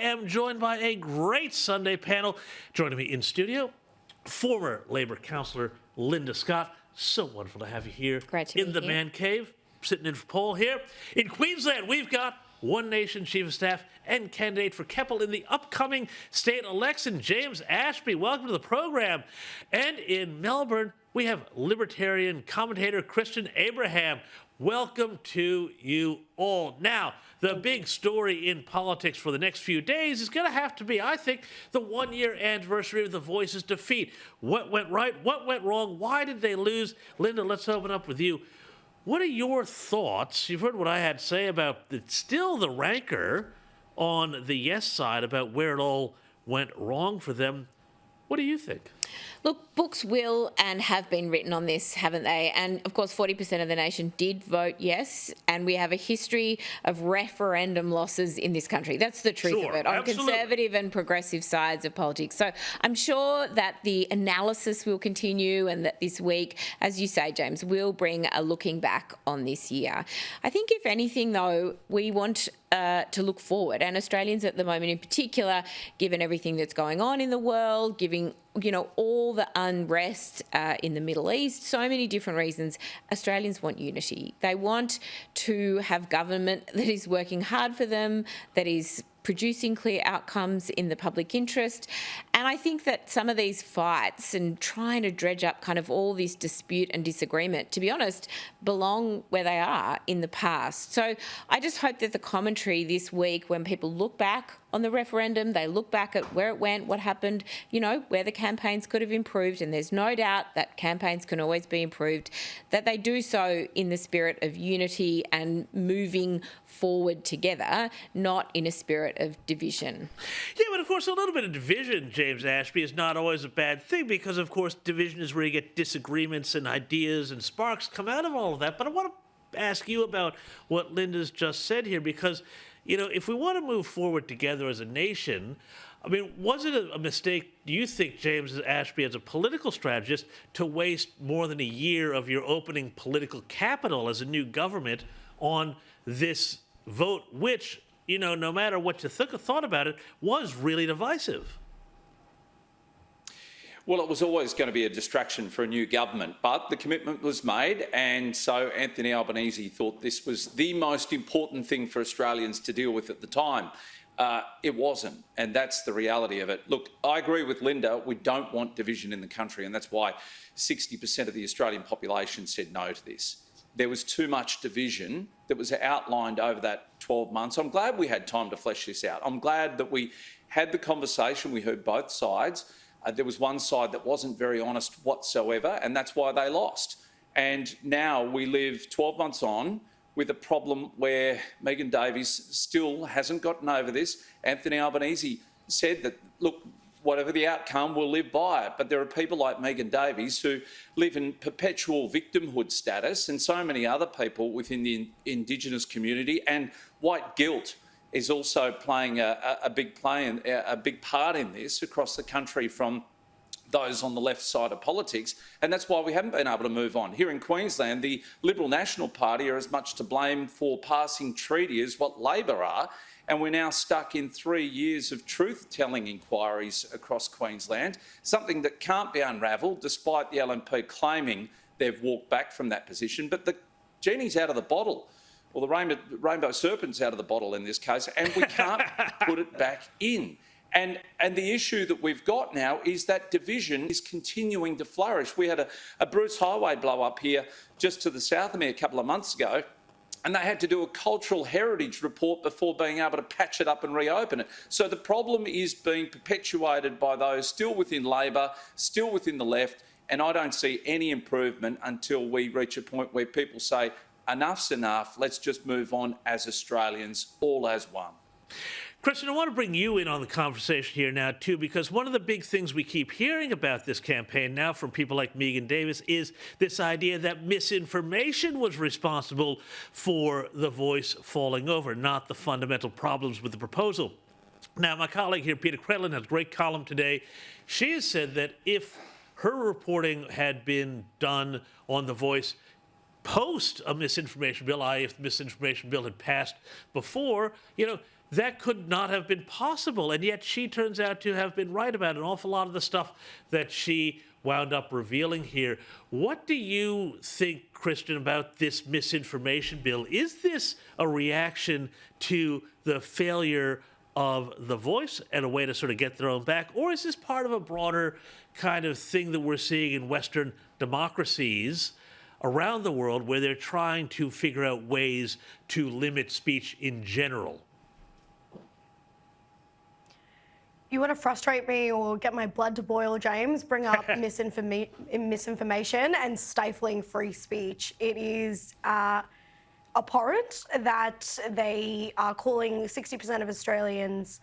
am joined by a great Sunday panel. Joining me in studio, former Labour councillor Linda Scott. So wonderful to have you here. Great to be in the here. man cave, sitting in for Paul here. In Queensland, we've got One Nation Chief of Staff and candidate for Keppel in the upcoming state election, James Ashby. Welcome to the program. And in Melbourne, we have libertarian commentator Christian Abraham. Welcome to you all. Now, the big story in politics for the next few days is going to have to be, I think, the one-year anniversary of the Voice's defeat. What went right? What went wrong? Why did they lose? Linda, let's open up with you. What are your thoughts? You've heard what I had to say about still the rancor on the yes side about where it all went wrong for them. What do you think? Look, books will and have been written on this, haven't they? And of course, 40% of the nation did vote yes, and we have a history of referendum losses in this country. That's the truth of it, on conservative and progressive sides of politics. So I'm sure that the analysis will continue and that this week, as you say, James, will bring a looking back on this year. I think if anything, though, we want to look forward, and Australians at the moment in particular, given everything that's going on in the world, giving all the unrest in the Middle East, so many different reasons, Australians want unity. They want to have government that is working hard for them, that is producing clear outcomes in the public interest. And I think that some of these fights and trying to dredge up kind of all this dispute and disagreement, to be honest, belong where they are in the past. So I just hope that the commentary this week, when people look back on the referendum, they look back at where it went, what happened, where the campaigns could have improved, and there's no doubt that campaigns can always be improved, that they do so in the spirit of unity and moving forward together, not in a spirit of division. Yeah, but of course, a little bit of division, James Ashby, is not always a bad thing because, of course, division is where you get disagreements and ideas and sparks come out of all of that. But I want to ask you about what Linda's just said here because, if we want to move forward together as a nation, I mean, was it a mistake, do you think, James Ashby, as a political strategist, to waste more than a year of your opening political capital as a new government on this vote, which, no matter what you thought about it, was really divisive? Well, it was always going to be a distraction for a new government, but the commitment was made, and so Anthony Albanese thought this was the most important thing for Australians to deal with at the time. It wasn't, and that's the reality of it. Look, I agree with Linda, we don't want division in the country, and that's why 60% of the Australian population said no to this. There was too much division that was outlined over that 12 months. I'm glad we had time to flesh this out. I'm glad that we had the conversation, we heard both sides. There was one side that wasn't very honest whatsoever, and that's why they lost. And now we live 12 months on with a problem where Megan Davies still hasn't gotten over this. Anthony Albanese said that, look, whatever the outcome, we'll live by it. But there are people like Megan Davies who live in perpetual victimhood status, and so many other people within the Indigenous community, and white guilt is also playing a big part in this across the country from those on the left side of politics, and that's why we haven't been able to move on. Here in Queensland, the Liberal National Party are as much to blame for passing treaty as what Labor are, and we're now stuck in 3 years of truth-telling inquiries across Queensland, something that can't be unravelled despite the LNP claiming they've walked back from that position. But the genie's out of the bottle, or the rainbow serpent's out of the bottle in this case, and we can't put it back in. And the issue that we've got now is that division is continuing to flourish. We had a Bruce Highway blow up here just to the south of me a couple of months ago, and they had to do a cultural heritage report before being able to patch it up and reopen it. So the problem is being perpetuated by those still within Labor, still within the left, and I don't see any improvement until we reach a point where people say, enough's enough, let's just move on as Australians, all as one. Christian, I want to bring you in on the conversation here now, too, because one of the big things we keep hearing about this campaign now from people like Megan Davies is this idea that misinformation was responsible for the Voice falling over, not the fundamental problems with the proposal. Now, my colleague here, Peter Credlin, has a great column today. She has said that if her reporting had been done on the Voice post a misinformation bill, i.e. if the misinformation bill had passed before, that could not have been possible. And yet she turns out to have been right about an awful lot of the stuff that she wound up revealing here. What do you think, Christian, about this misinformation bill? Is this a reaction to the failure of The Voice and a way to sort of get their own back? Or is this part of a broader kind of thing that we're seeing in Western democracies around the world where they're trying to figure out ways to limit speech in general? You want to frustrate me or get my blood to boil, James, bring up misinformation and stifling free speech. It is abhorrent that they are calling 60% of Australians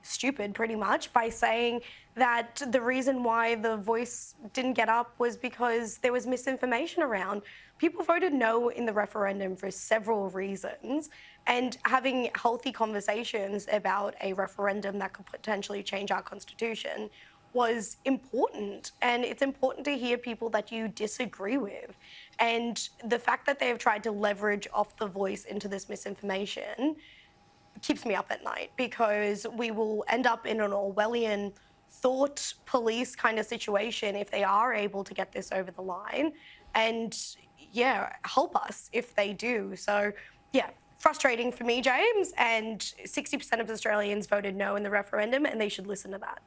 stupid, pretty much, by saying that the reason why The Voice didn't get up was because there was misinformation around. People voted no in the referendum for several reasons, and having healthy conversations about a referendum that could potentially change our constitution was important. And it's important to hear people that you disagree with. And the fact that they have tried to leverage off The Voice into this misinformation keeps me up at night, because we will end up in an Orwellian thought police kind of situation if they are able to get this over the line. And yeah, help us if they do. So yeah, frustrating for me, James, and 60% of Australians voted no in the referendum, and they should listen to that.